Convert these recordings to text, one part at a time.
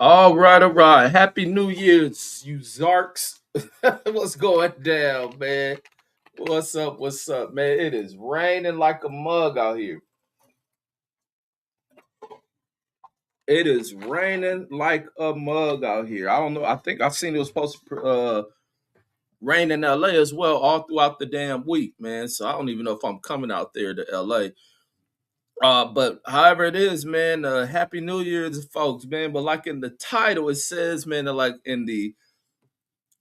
All right, all right. Happy New Year's, you Zarks. What's going down, man? What's up, man? It is raining like a mug out here. It is raining like a mug out here. I don't know. I think I've seen it was supposed to rain in LA as well all throughout the damn week, man. So I don't even know if I'm coming out there to LA. But however it is, man, Happy New Year's, folks, man. But like in the title, it says, man, like in the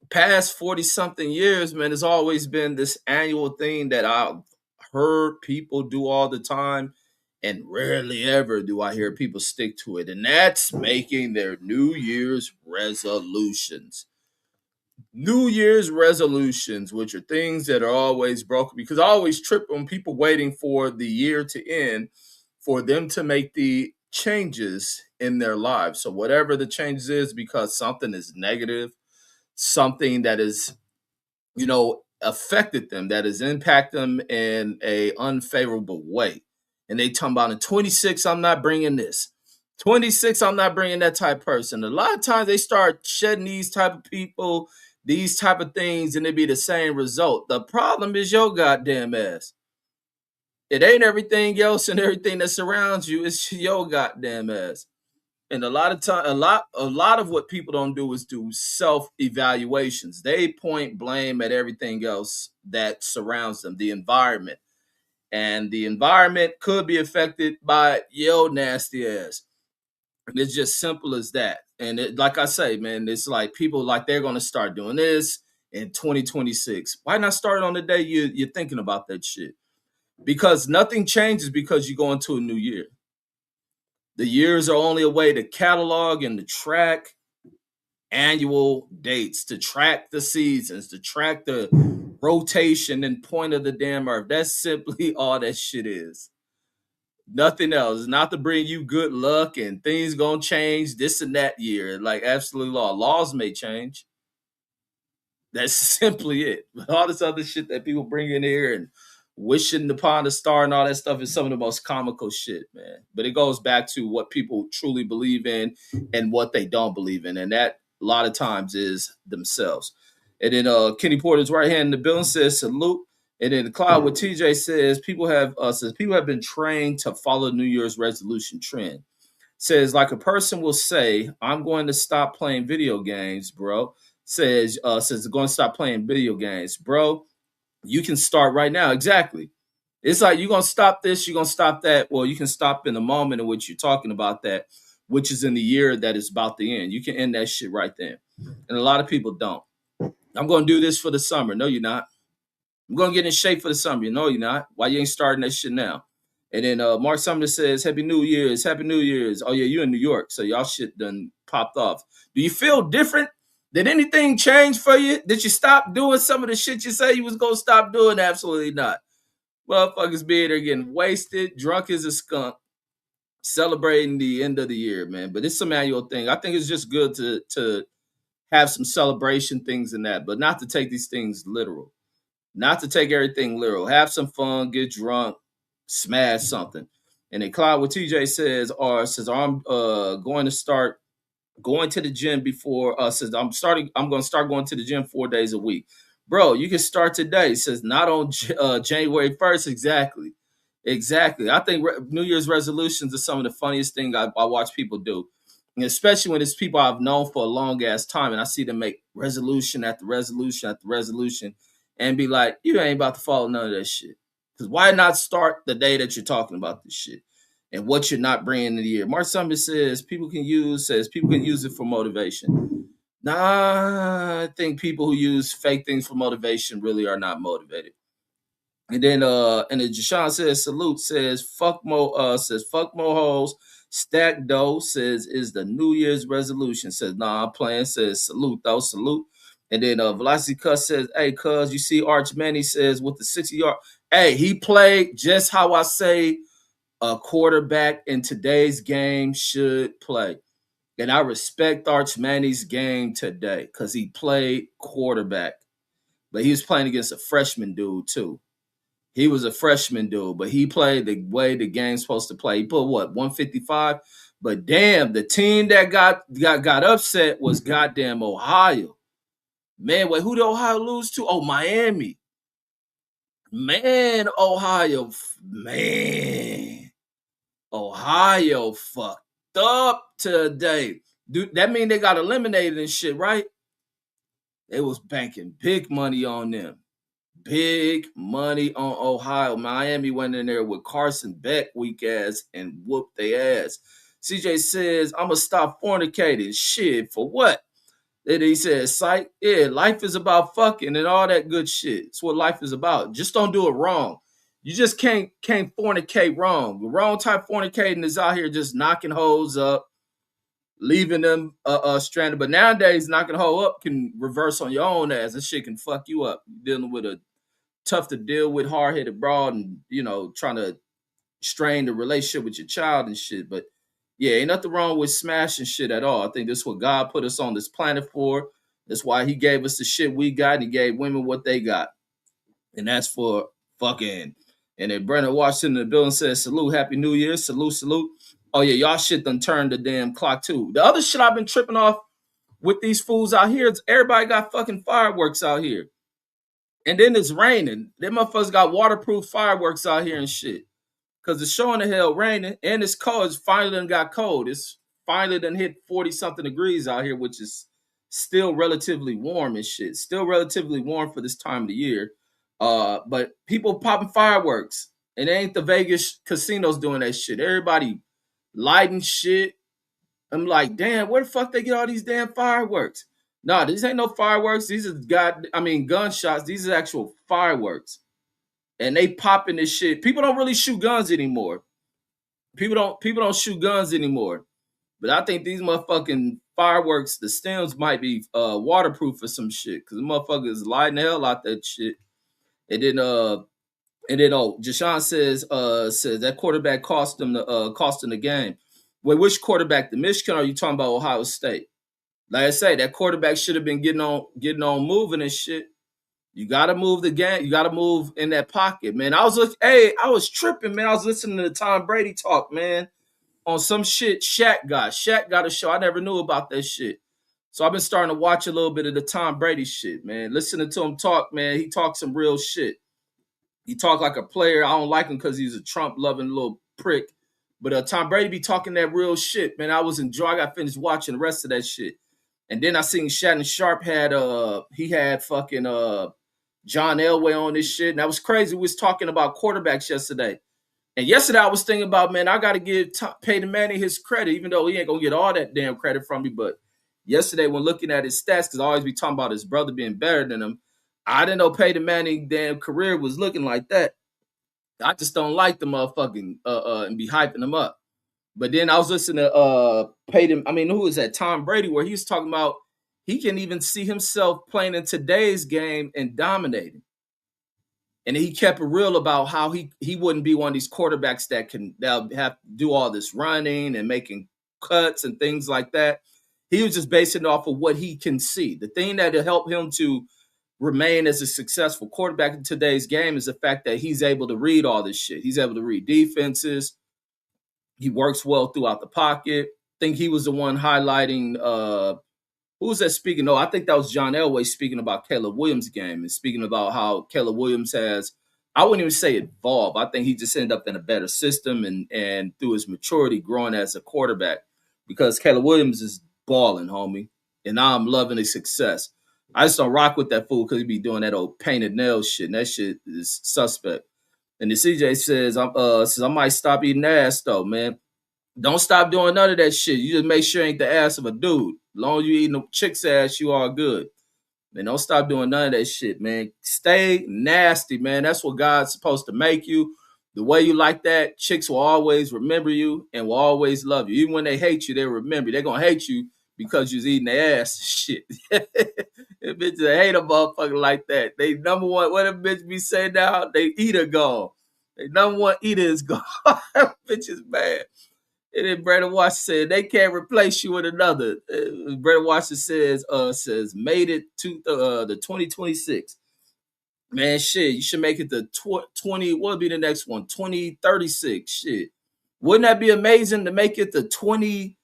past 40 something years, man, there's always been this annual thing that I've heard people do all the time. And rarely ever do I hear people stick to it. And that's making their New Year's resolutions. New Year's resolutions, which are things that are always broken, because I always trip on people waiting for the year to end for them to make the changes in their lives. So, whatever the changes is, because something is negative, something that is affected them, that has impacted them in a unfavorable way. And they talking about in 26, I'm not bringing this. 26, I'm not bringing that type of person. A lot of times they start shedding these type of people, these type of things, and it be the same result. The problem is your goddamn ass. It ain't everything else and everything that surrounds you. It's your goddamn ass. And a lot of time, a lot of what people don't do is do self evaluations. They point blame at everything else that surrounds them, the environment, and the environment could be affected by yo nasty ass. And it's just simple as that. And like I say, man, it's like people like they're going to start doing this in 2026. Why not start on the day you're thinking about that shit? Because nothing changes because you go into a new year. The years are only a way to catalog and to track annual dates, to track the seasons, to track the rotation and point of the damn earth. That's simply all that shit is. Nothing else. Not to bring you good luck and things gonna change this and that year. Like absolute law. Laws may change. That's simply it. But all this other shit that people bring in here and wishing upon a star and all that stuff is some of the most comical shit, man. But it goes back to what people truly believe in and what they don't believe in. And that a lot of times is themselves. And then Kenny Porter's right hand in the building says salute. And then the cloud with TJ says people have been trained to follow New Year's resolution trend. Says like a person will say, I'm going to stop playing video games, bro. Says going to stop playing video games, bro. You can start right now. Exactly. It's like you're gonna stop this, you're gonna stop that. Well, you can stop in the moment in which you're talking about that, which is in the year that is about to end. You can end that shit right there. And a lot of people don't. I'm gonna do this for the summer. No, you're not. I'm gonna get in shape for the summer. No, you're not. Why you ain't starting that shit now? And then Mark Sumner says, Happy New Year's, Happy New Year's. Oh yeah, you in New York, so y'all shit done popped off. Do you feel different? Did anything change for you? Did you stop doing some of the shit you say you was gonna stop doing? Absolutely not. Motherfuckers being there getting wasted, drunk as a skunk, celebrating the end of the year, man. But it's some annual thing. I think it's just good to have some celebration things in that, but not to take these things literal. Not to take everything literal. Have some fun, get drunk, smash something. And then Cloud what TJ says I'm going to start going to the gym before says I'm going to start going to the gym 4 days a week. Bro, you can start today. Says not on January 1st. Exactly. I think New Year's resolutions are some of the funniest thing I watch people do. And especially when it's people I've known for a long ass time and I see them make resolution after resolution after resolution and be like, you ain't about to follow none of that shit. Because why not start the day that you're talking about this shit and what you're not bringing in the year? Mark Summers says people can use it for motivation. Nah, I think people who use fake things for motivation really are not motivated. And then Jashawn says fuck mo hoes, stack dough, says is the New Year's resolution. Says nah I'm playing, says salute though, salute. And then Velocity Cuss says, hey cuz you see Arch Manny says with the 60-yard. Hey, he played just how I say a quarterback in today's game should play. And I respect Arch Manny's game today because he played quarterback. But he was playing against a freshman dude too. He was a freshman dude, but he played the way the game's supposed to play. He put what, 155? But damn, the team that got upset was goddamn Ohio. Man, wait, who did Ohio lose to? Oh, Miami. Man, Ohio fucked up today. Dude, that mean they got eliminated and shit, right? They was banking big money on them. Big money on Ohio. Miami went in there with Carson Beck, weak ass, and whooped their ass. CJ says, I'm going to stop fornicating. Shit, for what? Then he says, psych, yeah, life is about fucking and all that good shit. It's what life is about. Just don't do it wrong. You just can't fornicate wrong. The wrong type fornicating is out here just knocking hoes up, leaving them stranded. But nowadays, knocking a hoe up can reverse on your own ass. This shit can fuck you up. Dealing with a tough to deal with, hard headed broad, and trying to strain the relationship with your child and shit. But yeah, ain't nothing wrong with smashing shit at all. I think that's what God put us on this planet for. That's why He gave us the shit we got, and He gave women what they got, and that's for fucking. And then Brennan Washington in the building says, "Salute, Happy New Year, salute, salute." Oh yeah, y'all shit done turned the damn clock too. The other shit I've been tripping off with these fools out here is everybody got fucking fireworks out here. And then it's raining. Them motherfuckers got waterproof fireworks out here and shit. Cause it's showing the hell raining and it's cold. It's finally done got cold. It's finally done hit 40 something degrees out here, which is still relatively warm and shit. Still relatively warm for this time of the year. But people popping fireworks. And it ain't the Vegas casinos doing that shit. Everybody lighting shit. I'm like, damn, where the fuck they get all these damn fireworks? No, these ain't no fireworks. These are gunshots. These are actual fireworks. And they popping this shit. People don't really shoot guns anymore. People don't shoot guns anymore. But I think these motherfucking fireworks, the stems might be waterproof or some shit. Cause the motherfuckers lighting the hell out that shit. And then Jashawn says that quarterback cost him the game. Wait, which quarterback? The Michigan, or are you talking about Ohio State? Like I say, that quarterback should have been getting on moving and shit. You gotta move the game. You gotta move in that pocket, man. I was tripping, man. I was listening to Tom Brady talk, man, on some shit Shaq got. Shaq got a show. I never knew about that shit. So I've been starting to watch a little bit of the Tom Brady shit, man. Listening to him talk, man, he talks some real shit. He talk like a player. I don't like him because he's a Trump-loving little prick. But Tom Brady be talking that real shit, man. I got finished watching the rest of that shit. And then I seen Shannon Sharp had fucking John Elway on this shit. And that was crazy. We was talking about quarterbacks yesterday. And yesterday I was thinking about, man, I got to give Peyton Manning his credit, even though he ain't going to get all that damn credit from me. But yesterday when looking at his stats, because I always be talking about his brother being better than him, I didn't know Peyton Manning's damn career was looking like that. I just don't like the motherfucking and be hyping him up. But then I was listening to Peyton, who is that? Tom Brady, where he was talking about he can even see himself playing in today's game and dominating. And he kept it real about how he wouldn't be one of these quarterbacks that'll have to do all this running and making cuts and things like that. He was just basing it off of what he can see. The thing that'll help him to remain as a successful quarterback in today's game is the fact that he's able to read all this shit. He's able to read defenses. He works well throughout the pocket. I think he was the one highlighting who was that speaking? No, I think that was John Elway speaking about Caleb Williams' game and speaking about how Caleb Williams has, I wouldn't even say evolved. I think he just ended up in a better system and through his maturity growing as a quarterback, because Caleb Williams is balling, homie. And now I'm loving his success. I just don't rock with that fool because he be doing that old painted nails shit. And that shit is suspect. And the CJ says, I might stop eating ass though, man. Don't stop doing none of that shit. You just make sure it ain't the ass of a dude. As long as you eating a chick's ass, you are good. Man, don't stop doing none of that shit, man. Stay nasty, man. That's what God's supposed to make you. The way you like that, chicks will always remember you and will always love you. Even when they hate you, they'll remember you. They're going to hate you because you're eating their ass. Shit. If bitches hate a motherfucker like that. They number one, what a bitch be saying now? They eater gone. They number one eater is gone. Bitch is bad. And then Brandon Washington said they can't replace you with another. Brandon Washington says made it to the 2026. Man, shit, you should make it the 20. What would be the next one? 2036. Shit, Wouldn't that be amazing to make it to 20?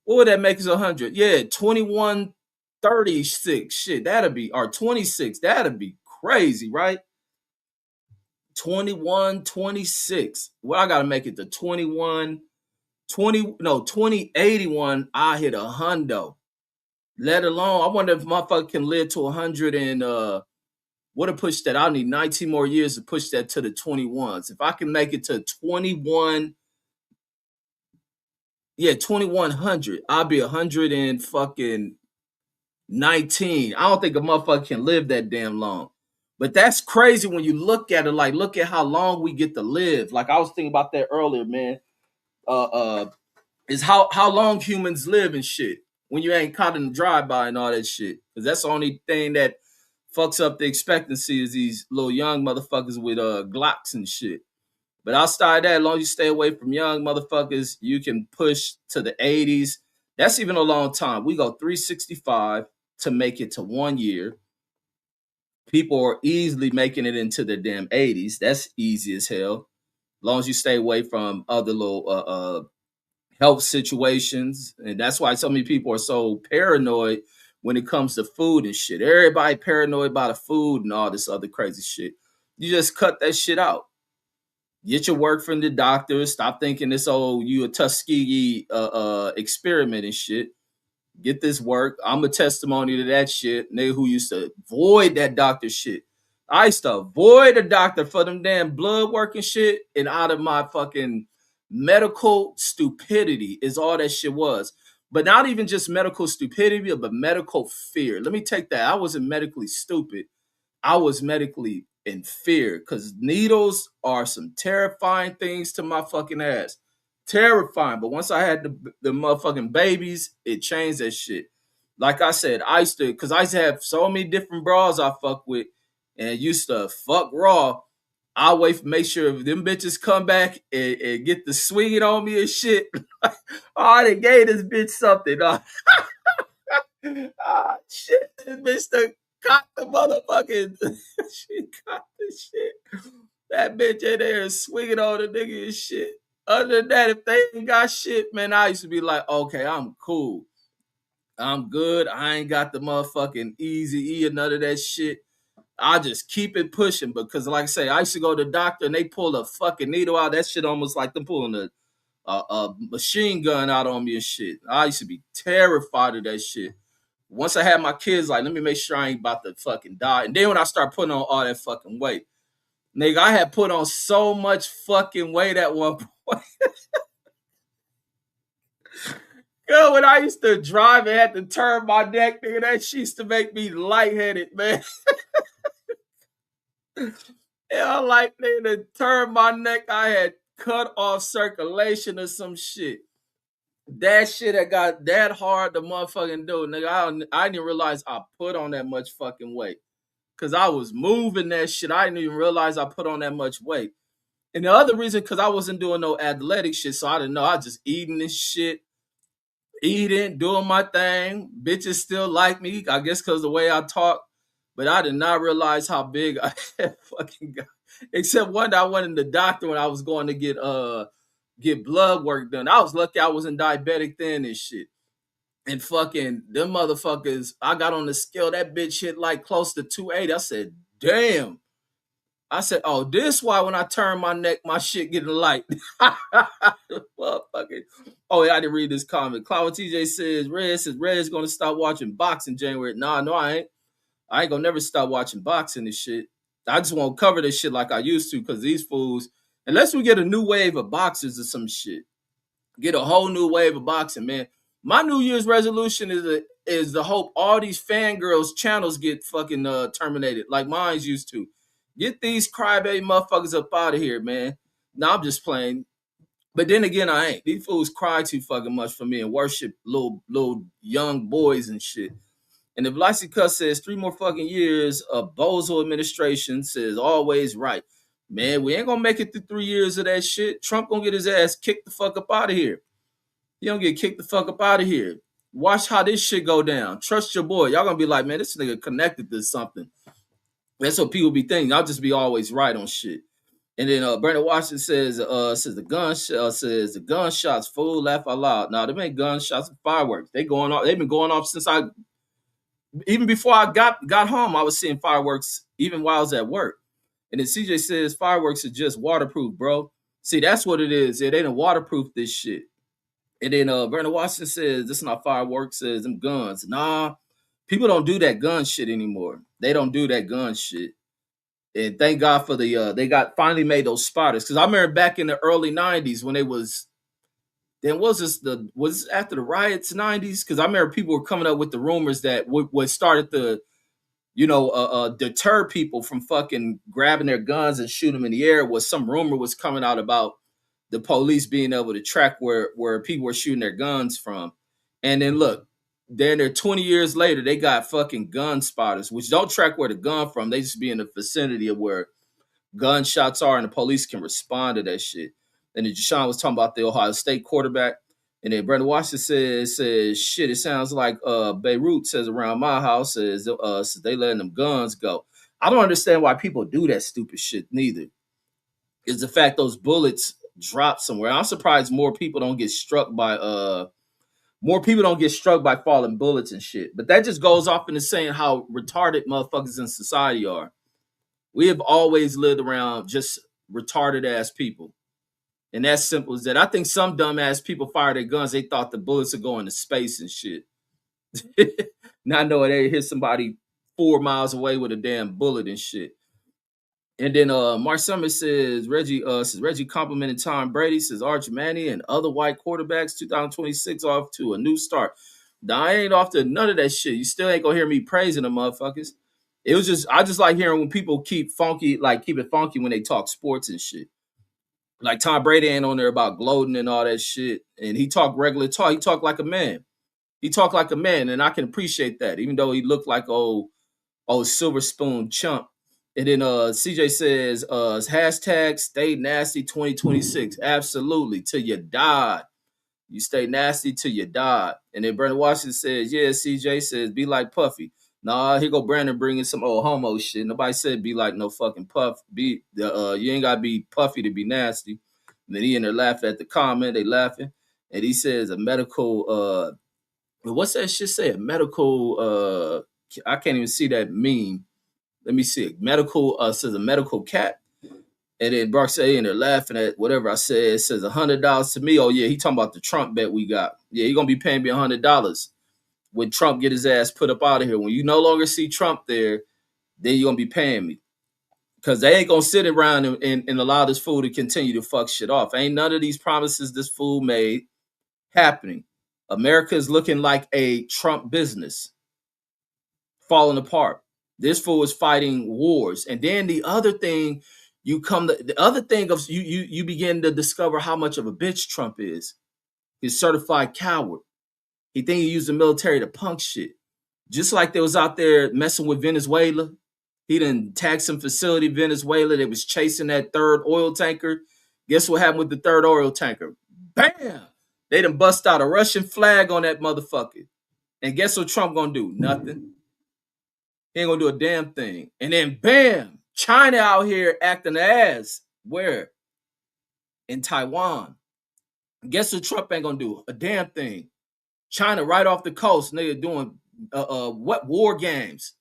What would that make us 100? Yeah, 2136. Shit, that'd be, or 26. That'd be crazy, right? 2126. Well, I gotta make it to 2081. I hit a hundo. Let alone, I wonder if motherfucker can live to 100 and what to push that. I'll need 19 more years to push that to the 21s. If I can make it to 21, yeah, 2100, I'll be 100 and fucking 19. I don't think a motherfucker can live that damn long. But that's crazy when you look at it. Like, look at how long we get to live. Like I was thinking about that earlier, man. Uh, uh, is how long humans live and shit when you ain't caught in the drive-by and all that shit. Because that's the only thing that fucks up the expectancy is these little young motherfuckers with Glocks and shit. But outside that, as long as you stay away from young motherfuckers, you can push to the 80s. That's even a long time. We go 365 to make it to 1 year. People are easily making it into the damn 80s. That's easy as hell. As long as you stay away from other little health situations. And that's why so many people are so paranoid when it comes to food and shit. Everybody paranoid about the food and all this other crazy shit. You just cut that shit out. Get your work from the doctor. Stop thinking this old you a Tuskegee experiment and shit. Get this work. I'm a testimony to that shit. Nigga who used to avoid that doctor shit. I used to avoid a doctor for them damn blood work and shit. And out of my fucking medical stupidity is all that shit was. But not even just medical stupidity, but medical fear. Let me take that. I wasn't medically stupid. I was medically in fear because needles are some terrifying things to my fucking ass. Terrifying. But once I had the motherfucking babies, it changed that shit. Like I said, because I used to have so many different bras I fuck with and used to fuck raw. I wait for make sure if them bitches come back and get the swinging on me and shit. Oh, I done gave this bitch something. Shit, this bitch done caught the motherfucking. She caught the shit. That bitch in there swinging on the nigga and shit. Other than that, if they ain't got shit, man, I used to be like, okay, I'm cool. I'm good. I ain't got the motherfucking easy E or none of that shit. I just keep it pushing because, like I say, I used to go to the doctor and they pull a fucking needle out. That shit almost like them pulling a machine gun out on me and shit. I used to be terrified of that shit. Once I had my kids, like, let me make sure I ain't about to fucking die. And then when I start putting on all that fucking weight, nigga, I had put on so much fucking weight at one point. Girl, when I used to drive and had to turn my neck, nigga, that shit used to make me lightheaded, man. Yeah, like, nigga, to turn my neck, I had cut off circulation or some shit. That shit that got that hard to motherfucking do, nigga. I didn't realize I put on that much fucking weight. Cause I was moving that shit. I didn't even realize I put on that much weight. And the other reason, cause I wasn't doing no athletic shit, so I didn't know. I was just eating this shit, eating, doing my thing. Bitches still like me, I guess, cause the way I talk. But I did not realize how big I had fucking got. Except one day I went in the doctor when I was going to get blood work done. I was lucky I wasn't diabetic then and shit. And fucking them motherfuckers, I got on the scale, that bitch hit like close to 280. I said, damn. I said, oh, this why when I turn my neck, my shit getting light. Motherfucker. Oh, yeah, I didn't read this comment. Cloud TJ says Red's gonna stop watching boxing January. Nah, no, I ain't. I ain't gonna never stop watching boxing and shit. I just won't cover this shit like I used to because these fools, unless we get a new wave of boxers or some shit, get a whole new wave of boxing, man. My New Year's resolution is to hope all these fangirls channels get fucking terminated like mine's used to. Get these crybaby motherfuckers up out of here, man. Now I'm just playing. But then again, I ain't. These fools cry too fucking much for me and worship little young boys and shit. And if Licey Cuss says 3 more fucking years of Bozo administration says always right. Man, we ain't gonna make it through 3 years of that shit. Trump gonna get his ass kicked the fuck up out of here. He don't get kicked the fuck up out of here. Watch how this shit go down. Trust your boy. Y'all gonna be like, man, this nigga connected to something. That's what people be thinking. I'll just be always right on shit. And then Brandon Washington says the gunshots, fool, laugh out loud. Now they ain't gunshots, fireworks. They going off. They've been going off since even before I got home. I was seeing fireworks even while I was at work. And then CJ says fireworks are just waterproof, bro. See, that's what it is. They didn't waterproof this shit. And then Brandon Washington says this is not fireworks. Says them guns. Nah, people don't do that gun shit anymore. They don't do that gun shit. And thank God for they got finally made those spotters. Because I remember back in the early '90s when they was was this after the riots '90s? Because I remember people were coming up with the rumors that what started the deter people from fucking grabbing their guns and shoot them in the air was some rumor was coming out about the police being able to track where people were shooting their guns from. And then look, then they're 20 years later, they got fucking gun spotters, which don't track where the gun from. They just be in the vicinity of where gunshots are, and the police can respond to that shit. And then Deshaun was talking about the Ohio State quarterback. And then Brandon Washington says shit, it sounds like Beirut says around my house says they letting them guns go. I don't understand why people do that stupid shit neither. Is the fact those bullets drop somewhere. I'm surprised more people don't get struck by falling bullets and shit. But that just goes off into saying how retarded motherfuckers in society are. We have always lived around just retarded ass people. And that's simple as that. I think some dumbass people fire their guns. They thought the bullets would go into space and shit. Not knowing they hit somebody 4 miles away with a damn bullet and shit. And then Mark Summers says Reggie complimented Tom Brady, says Arch Manning and other white quarterbacks 2026 off to a new start. Now, I ain't off to none of that shit. You still ain't gonna hear me praising them motherfuckers. It was just I just like hearing when people keep it funky when they talk sports and shit. Like Tom Brady ain't on there about gloating and all that shit. And he talked regular talk. He talked like a man. He talked like a man, and I can appreciate that, even though he looked like old silver spoon chump. And then CJ says hashtag stay nasty 2026. Absolutely. Till you die. You stay nasty till you die. And then Brandon Washington says, yeah, CJ says, be like Puffy. Nah, here go Brandon bringing some old homo shit. Nobody said be like no fucking Puff. You ain't gotta be Puffy to be nasty. And then he in there laughing at the comment. They laughing. And he says a medical what's that shit say? A medical I can't even see that meme. Let me see. Medical says a medical cat. And then Brock say, and they're laughing at whatever I said. It says $100 to me. Oh yeah, he talking about the Trump bet we got. Yeah, he gonna be paying me $100 when Trump get his ass put up out of here. When you no longer see Trump there, then you're gonna be paying me. Because they ain't gonna sit around and allow this fool to continue to fuck shit off. Ain't none of these promises this fool made happening. America is looking like a Trump business falling apart. This fool is fighting wars. And then the other thing, you begin to discover how much of a bitch Trump is. He's a certified coward. He think he used the military to punk shit. Just like they was out there messing with Venezuela. He done tagged some facility in Venezuela that was chasing that third oil tanker. Guess what happened with the third oil tanker? Bam! They done bust out a Russian flag on that motherfucker. And guess what Trump gonna do? Nothing. He ain't gonna do a damn thing. And then bam, China out here acting ass. Where? In Taiwan. Guess what Trump ain't gonna do? A damn thing. China right off the coast, nigga, doing what war games?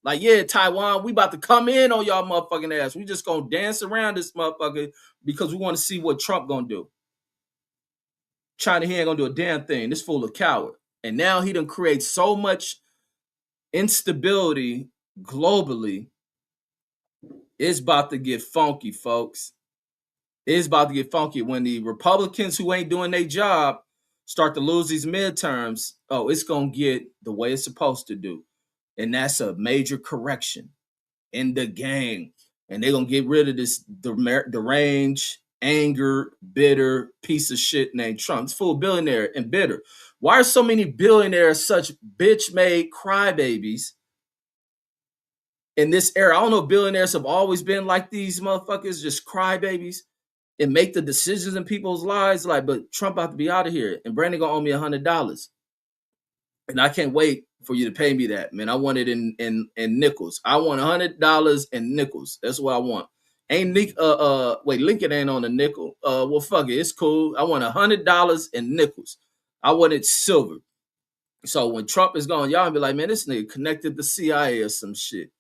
Like, yeah, Taiwan, we about to come in on y'all motherfucking ass. We just gonna dance around this motherfucker because we want to see what Trump gonna do. China, he ain't gonna do a damn thing. This fool a coward. And now he done create so much instability globally. It's about to get funky, folks. It's about to get funky when the Republicans who ain't doing their job start to lose these midterms. Oh, it's gonna get the way it's supposed to do. And that's a major correction in the game. And they're gonna get rid of this deranged, anger, bitter piece of shit named Trump. It's full of billionaire and bitter. Why are so many billionaires such bitch-made crybabies in this era? I don't know if billionaires have always been like these motherfuckers, just crybabies and make the decisions in people's lives. Like, but Trump about to be out of here, and Brandon gonna owe me $100, and I can't wait for you to pay me that, man. I want it in nickels. I want $100 in nickels. That's what I want. Ain't wait, Lincoln ain't on a nickel. Well, fuck it, it's cool. I want $100 in nickels. I want it silver. So when Trump is gone, y'all be like, man, this nigga connected the CIA or some shit.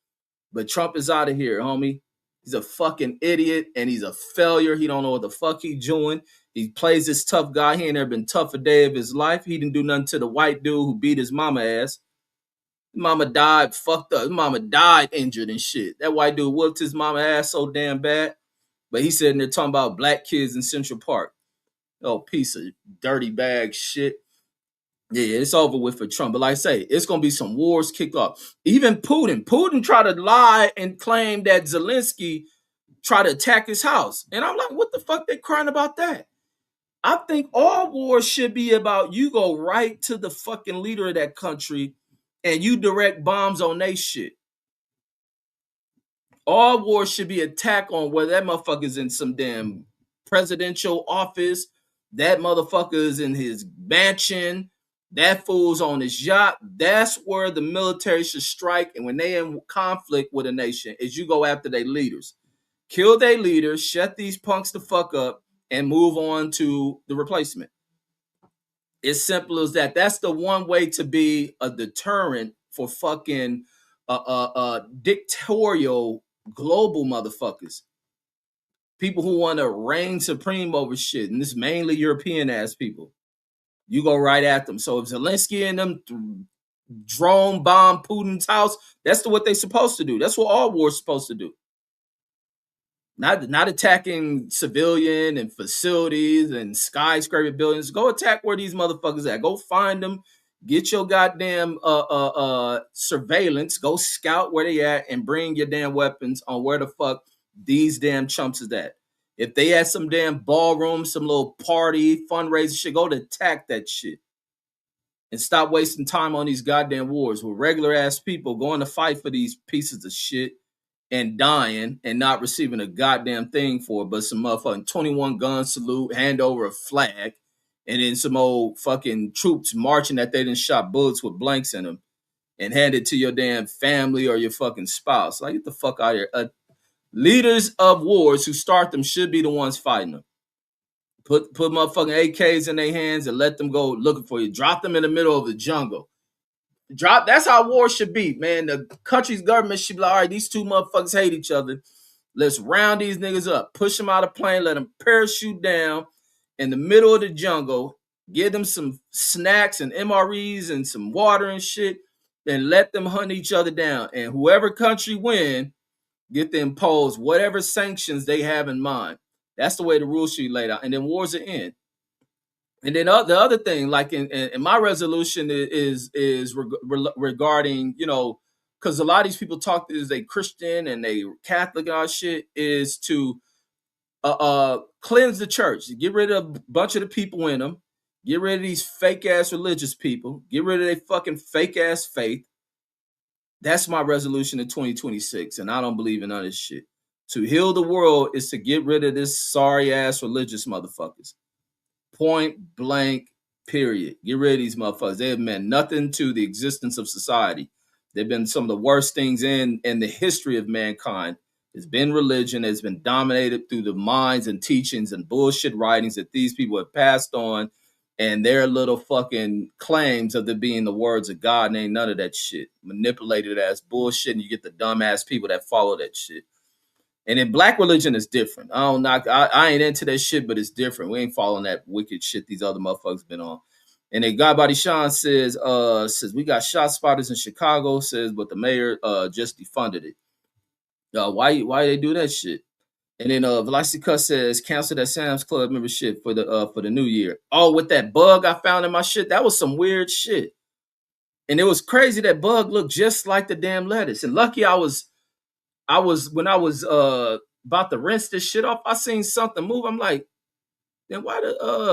But Trump is out of here, homie. He's a fucking idiot and he's a failure. He don't know what the fuck he doing. He plays this tough guy. He ain't never been tough a day of his life. He didn't do nothing to the white dude who beat his mama ass. His mama died fucked up. His mama died injured and shit. That white dude whooped his mama ass so damn bad. But he's sitting there talking about black kids in Central Park. Oh, piece of dirty bag shit. Yeah, it's over with for Trump. But like I say, it's going to be some wars kick off. Even Putin tried to lie and claim that Zelensky tried to attack his house. And I'm like, what the fuck they crying about that? I think all wars should be about you go right to the fucking leader of that country and you direct bombs on they shit. All wars should be attack on whether that motherfucker's in some damn presidential office, that motherfucker's in his mansion, that fool's on his yacht. That's where the military should strike. And when they in conflict with a nation, is you go after their leaders. Kill their leaders, shut these punks the fuck up, and move on to the replacement. It's simple as that. That's the one way to be a deterrent for fucking dictatorial global motherfuckers. People who want to reign supreme over shit. And this is mainly European ass people. You go right at them. So if Zelensky and them drone bomb Putin's house, that's what they're supposed to do. That's what all wars supposed to do. Not attacking civilian and facilities and skyscraper buildings. Go attack where these motherfuckers at. Go find them. Get your goddamn surveillance. Go scout where they at and bring your damn weapons on where the fuck these damn chumps is at. If they had some damn ballroom, some little party, fundraiser shit, go to attack that shit. And stop wasting time on these goddamn wars with regular ass people going to fight for these pieces of shit and dying and not receiving a goddamn thing for it, but some motherfucking 21 gun salute, hand over a flag, and then some old fucking troops marching that they didn't shot bullets with blanks in them and hand it to your damn family or your fucking spouse. Like, get the fuck out of here. Leaders of wars who start them should be the ones fighting them. Put motherfucking AKs in their hands and let them go looking for you. Drop them in the middle of the jungle. That's how war should be, man. The country's government should be like, all right, these two motherfuckers hate each other. Let's round these niggas up. Push them out of plane. Let them parachute down in the middle of the jungle. Give them some snacks and MREs and some water and shit. Then let them hunt each other down. And whoever country win, get to impose whatever sanctions they have in mind. That's the way the rules should be laid out. And then wars are end. And then the other thing, like in my resolution is regarding, you know, because a lot of these people talk is they Christian and they Catholic and all shit, is to cleanse the church, get rid of a bunch of the people in them, get rid of these fake ass religious people, get rid of their fucking fake ass faith. That's my resolution in 2026, and I don't believe in none of this shit. To heal the world is to get rid of this sorry ass religious motherfuckers. Point blank, period. Get rid of these motherfuckers. They have meant nothing to the existence of society. They've been some of the worst things in the history of mankind. It's been religion. It's been dominated through the minds and teachings and bullshit writings that these people have passed on, and their little fucking claims of them being the words of God, and ain't none of that shit. Manipulated as bullshit, and you get the dumbass people that follow that shit. And in black religion, it's different. I ain't into that shit, but it's different. We ain't following that wicked shit these other motherfuckers been on. And then God Body Sean says we got shot spotters in Chicago, says, but the mayor just defunded it. Why they do that shit? And then Velocity Cuss says cancel that Sam's Club membership for the new year. Oh, with that bug I found in my shit, that was some weird shit. And it was crazy that bug looked just like the damn lettuce. And lucky I was when I was about to rinse this shit off, I seen something move. I'm like, then why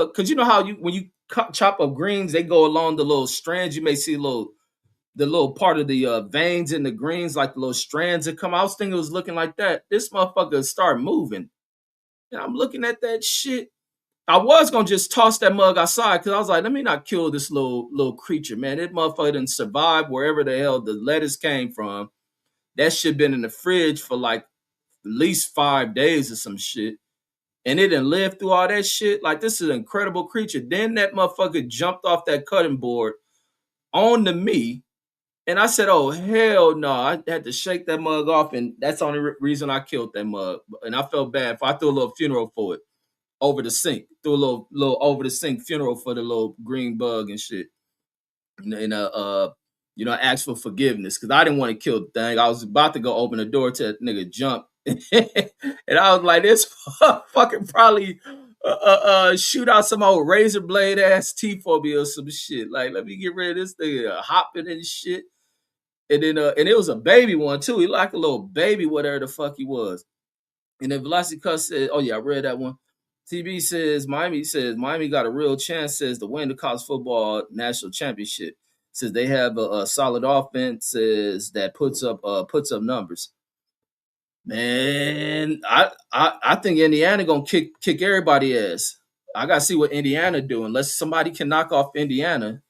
because you know how when you chop up greens, they go along the little strands. You may see the little part of the veins in the greens, like the little strands that come out. I was thinking it was looking like that. This motherfucker started moving. And I'm looking at that shit. I was gonna just toss that mug outside because I was like, let me not kill this little creature, man. That motherfucker didn't survive wherever the hell the lettuce came from. That shit been in the fridge for like least 5 days or some shit. And it didn't live through all that shit. Like, this is an incredible creature. Then that motherfucker jumped off that cutting board onto me. And I said, oh, hell no. I had to shake that mug off. And that's the only reason I killed that mug. And I felt bad. If I threw a little funeral for it over the sink, threw a little over the sink funeral for the little green bug and shit. And I asked for forgiveness because I didn't want to kill the thing. I was about to go open the door to that nigga jump. And I was like, this fucking probably shoot out some old razor blade ass teeth for me or some shit. Like, let me get rid of this thing hopping and shit. And then and it was a baby one too. He like a little baby, whatever the fuck he was. And then Velocity Cuss said, oh yeah, I read that one. TB says Miami got a real chance, says, to win the college football national championship. Says they have a solid offense, says that puts up numbers. Man, I think Indiana gonna kick everybody ass. I gotta see what Indiana do. Unless somebody can knock off Indiana,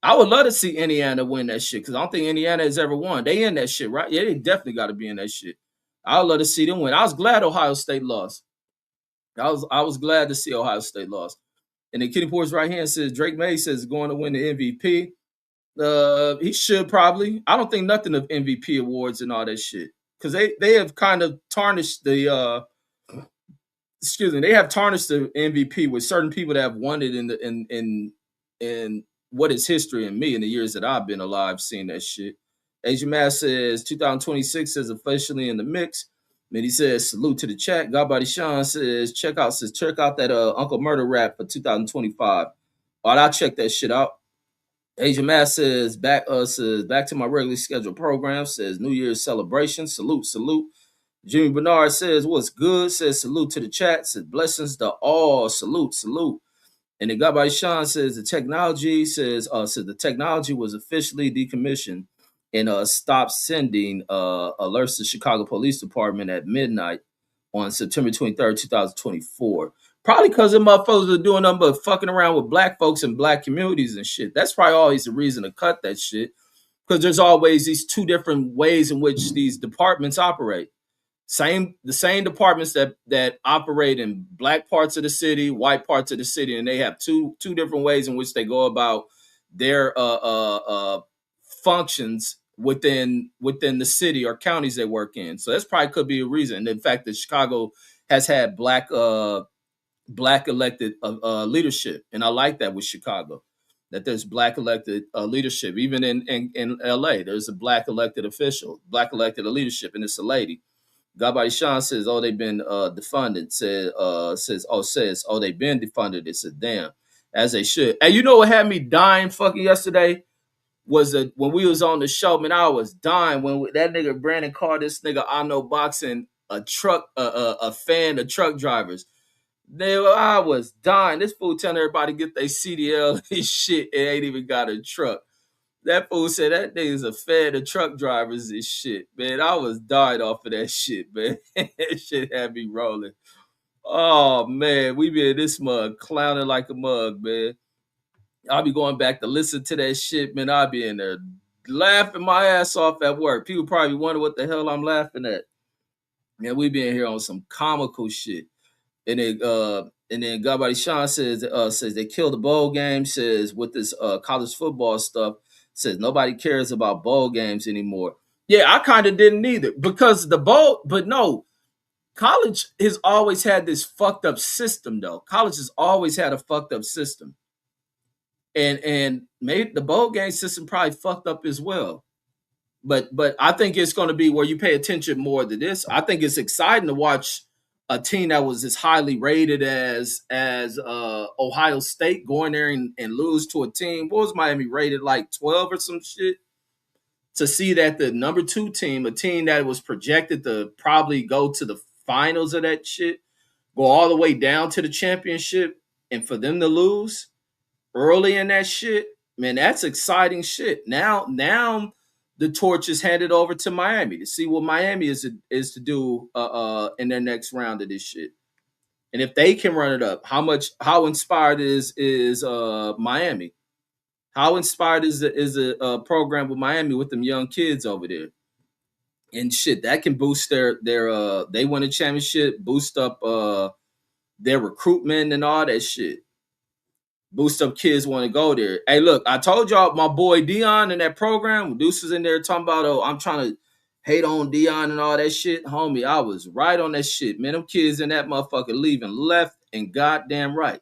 I would love to see Indiana win that shit because I don't think Indiana has ever won. They in that shit, right? Yeah, they definitely got to be in that shit. I would love to see them win. I was glad Ohio State lost. I was glad to see Ohio State lost. And then Kenny Porter's right hand says Drake May says going to win the MVP. He should probably. I don't think nothing of MVP awards and all that shit because they have kind of tarnished the. They have tarnished the MVP with certain people that have won it in what is history in me in the years that I've been alive seeing that shit. Asian Mass says 2026 is officially in the mix. And he says salute to the chat. Godbody Sean says check out that Uncle Murder rap for 2025. All right, I'll check that shit out. Asian Mass says back to my regularly scheduled program. Says New Year's celebration. Salute. Jimmy Bernard says what's good. Says salute to the chat. Says blessings to all. Salute. And then Godbody Sean says the technology was officially decommissioned and stopped sending alerts to Chicago Police Department at midnight on September 23rd, 2024. Probably because the motherfuckers are doing nothing but fucking around with black folks and black communities and shit. That's probably always the reason to cut that shit. Because there's always these two different ways in which these departments operate. The same departments that operate in black parts of the city, white parts of the city, and they have two different ways in which they go about their functions within the city or counties they work in. So that's probably could be a reason. And in fact, that Chicago has had black elected leadership, and I like that with Chicago. That there's black elected leadership. Even in LA, there's a black elected official, black elected leadership, and it's a lady. Godbody Sean says, oh, they've been defunded. Says, they've been defunded. It's a damn, as they should. And you know what had me dying fucking yesterday was when we was on the show, man, I was dying when that nigga Brandon called this nigga Ano Boxing a fan of truck drivers. I was dying. This fool telling everybody get their CDL and shit and ain't even got a truck. That fool said that nigga's a fan of truck drivers and shit, man. I was dying off of that shit, man. That shit had me rolling. Oh, man. We be in this mug clowning like a mug, man. I'll be going back to listen to that shit, man. I'll be in there laughing my ass off at work. People probably wonder what the hell I'm laughing at. Man, we be in here on some comical shit. And then Godbody Sean says they killed the bowl game. Says with this college football stuff, says nobody cares about bowl games anymore. Yeah, I kind of didn't either because but no, college has always had this fucked up system though. College has always had a fucked up system, and maybe the bowl game system probably fucked up as well. But I think it's going to be where you pay attention more to this. I think it's exciting to watch a team that was as highly rated as Ohio State going there and lose to a team. What was Miami rated, like 12 or some shit? To see that the number 2 team, a team that was projected to probably go to the finals of that shit, go all the way down to the championship, and for them to lose early in that shit, man, that's exciting shit. Now the torch is handed over to Miami to see what Miami is to do in their next round of this shit. And if they can run it up, how inspired is Miami? How inspired is a program with Miami with them young kids over there? and shit that can boost their they win a championship, boost up their recruitment and all that shit. Boost up kids want to go there. Hey, look, I told y'all my boy Dion in that program. Deuce was in there talking about, oh, I'm trying to hate on Dion and all that shit. Homie, I was right on that shit. Man, them kids in that motherfucker leaving left and goddamn right.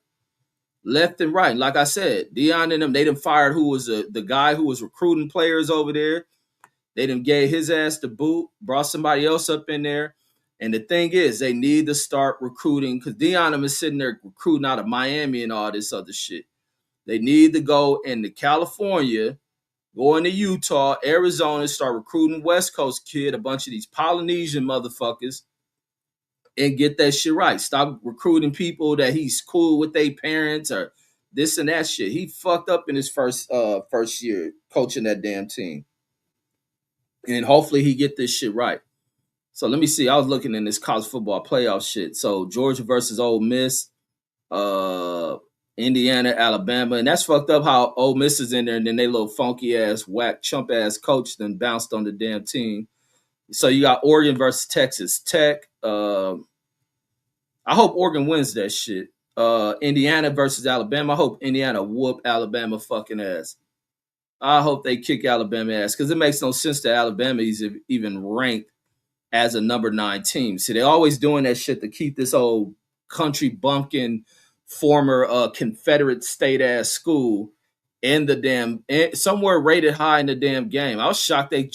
Left and right. Like I said, Dion and them, they done fired who was the guy who was recruiting players over there. They done gave his ass the boot, brought somebody else up in there. And the thing is, they need to start recruiting because Dion is sitting there recruiting out of Miami and all this other shit. They need to go into California, go into Utah, Arizona, start recruiting West Coast kid, a bunch of these Polynesian motherfuckers, and get that shit right. Stop recruiting people that he's cool with their parents or this and that shit. He fucked up in his first year coaching that damn team. And hopefully he get this shit right. So let me see. I was looking in this college football playoff shit. So Georgia versus Ole Miss, Indiana, Alabama, and that's fucked up how Ole Miss is in there, and then they little funky ass, whack, chump ass coach then bounced on the damn team. So you got Oregon versus Texas Tech. I hope Oregon wins that shit. Indiana versus Alabama. I hope Indiana whoop Alabama fucking ass. I hope they kick Alabama ass because it makes no sense that Alabama is even ranked as a number 9 team. See, they're always doing that shit to keep this old country bumpkin former Confederate state ass school in the damn somewhere rated high in the damn game. I was shocked they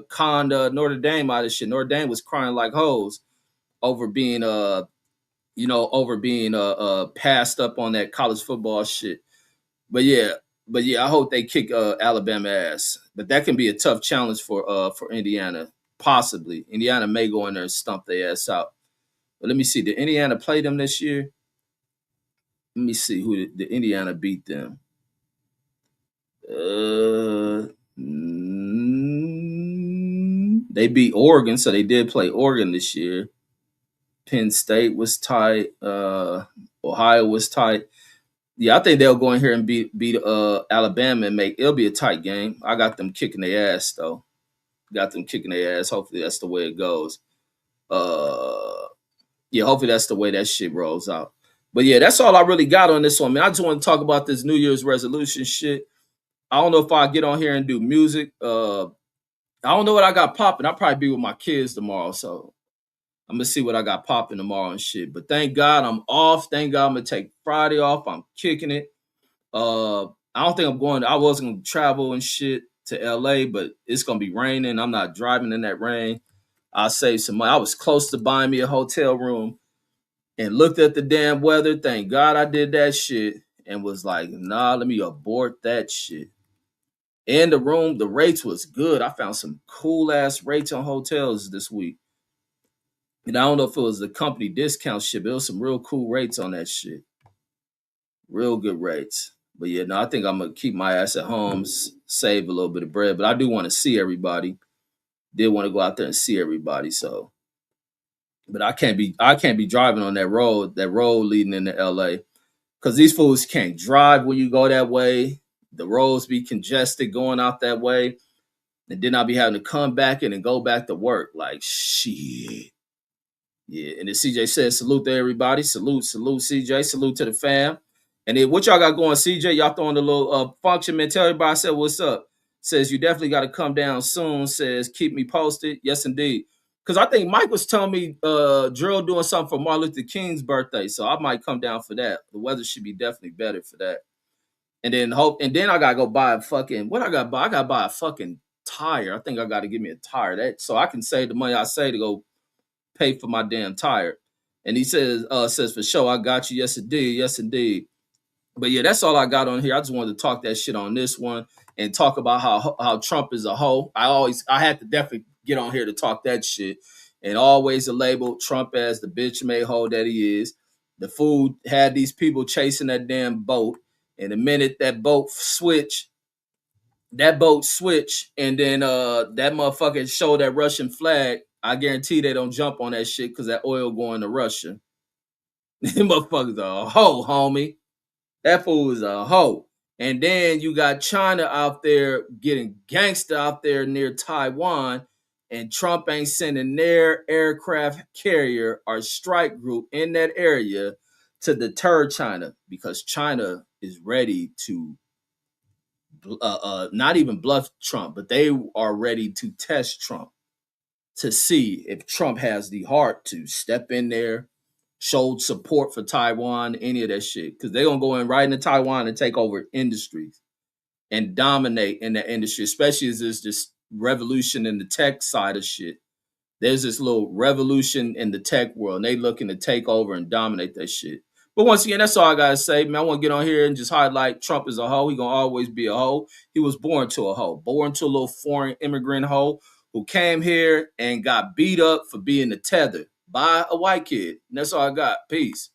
conned Notre Dame out of shit. Notre Dame was crying like hoes over being passed up on that college football shit. But yeah, I hope they kick Alabama ass. But that can be a tough challenge for Indiana. Possibly. Indiana may go in there and stump their ass out. But let me see. Did Indiana play them this year? Let me see who did Indiana beat them. They beat Oregon, so they did play Oregon this year. Penn State was tight. Ohio was tight. Yeah, I think they'll go in here and beat Alabama and it'll be a tight game. I got them kicking their ass though. Got them kicking their ass. Hopefully that's the way it goes. Yeah, hopefully that's the way that shit rolls out. But yeah, that's all I really got on this one, man. I just want to talk about this New Year's resolution shit. I don't know if I get on here and do music. I don't know what I got popping. I'll probably be with my kids tomorrow, so I'm gonna see what I got popping tomorrow and shit. But thank God I'm off. Thank God I'm gonna take Friday off. I'm kicking it. I don't think I'm going. I was gonna travel and shit to LA, but it's gonna be raining. I'm not driving in that rain. I'll save some money. I was close to buying me a hotel room and looked at the damn weather. Thank God I did that shit and was like, nah, let me abort that shit. And the rates was good. I found some cool ass rates on hotels this week. And I don't know if it was the company discount shit, but it was some real cool rates on that shit. Real good rates. But yeah, no, I think I'm gonna keep my ass at home, save a little bit of bread. But I do want to see everybody. Did want to go out there and see everybody. So, but I can't be driving on that road leading into LA. Because these fools can't drive when you go that way. The roads be congested going out that way. And then I'll be having to come back in and go back to work. Like shit. Yeah, and then CJ says, salute to everybody. Salute, CJ. Salute to the fam. And then what y'all got going, CJ? Y'all throwing the little function man. Tell everybody, I said, what's up? Says, you definitely got to come down soon. Says, keep me posted. Yes, indeed. Because I think Mike was telling me Drill doing something for Martin Luther King's birthday. So I might come down for that. The weather should be definitely better for that. And then I got to go buy a fucking, what I got to buy? I got to buy a fucking tire. I think I got to give me a tire. So I can save the money I say to go pay for my damn tire. And he says for sure, I got you. Yes, indeed. Yes, indeed. But yeah, that's all I got on here. I just wanted to talk that shit on this one and talk about how Trump is a hoe. I had to definitely get on here to talk that shit. And always label Trump as the bitch made hoe that he is. The fool had these people chasing that damn boat. And the minute that boat switched, and then that motherfucker showed that Russian flag, I guarantee they don't jump on that shit because that oil going to Russia. Them motherfuckers are a hoe, homie. That fool is a hoe. And then you got China out there getting gangster out there near Taiwan. and Trump ain't sending their aircraft carrier or strike group in that area to deter China, because China is ready to not even bluff Trump, but they are ready to test Trump to see if Trump has the heart to step in there, show support for Taiwan, any of that shit. Because they're going to go in right into Taiwan and take over industries and dominate in that industry, especially as there's this revolution in the tech side of shit. There's this little revolution in the tech world, and they looking to take over and dominate that shit. But once again, that's all I gotta say, man. I want to get on here and just highlight Trump as a hoe. He gonna always be a hoe. He was born to a hoe, born to a little foreign immigrant hoe who came here and got beat up for being a tether by a white kid. And that's all I got. Peace.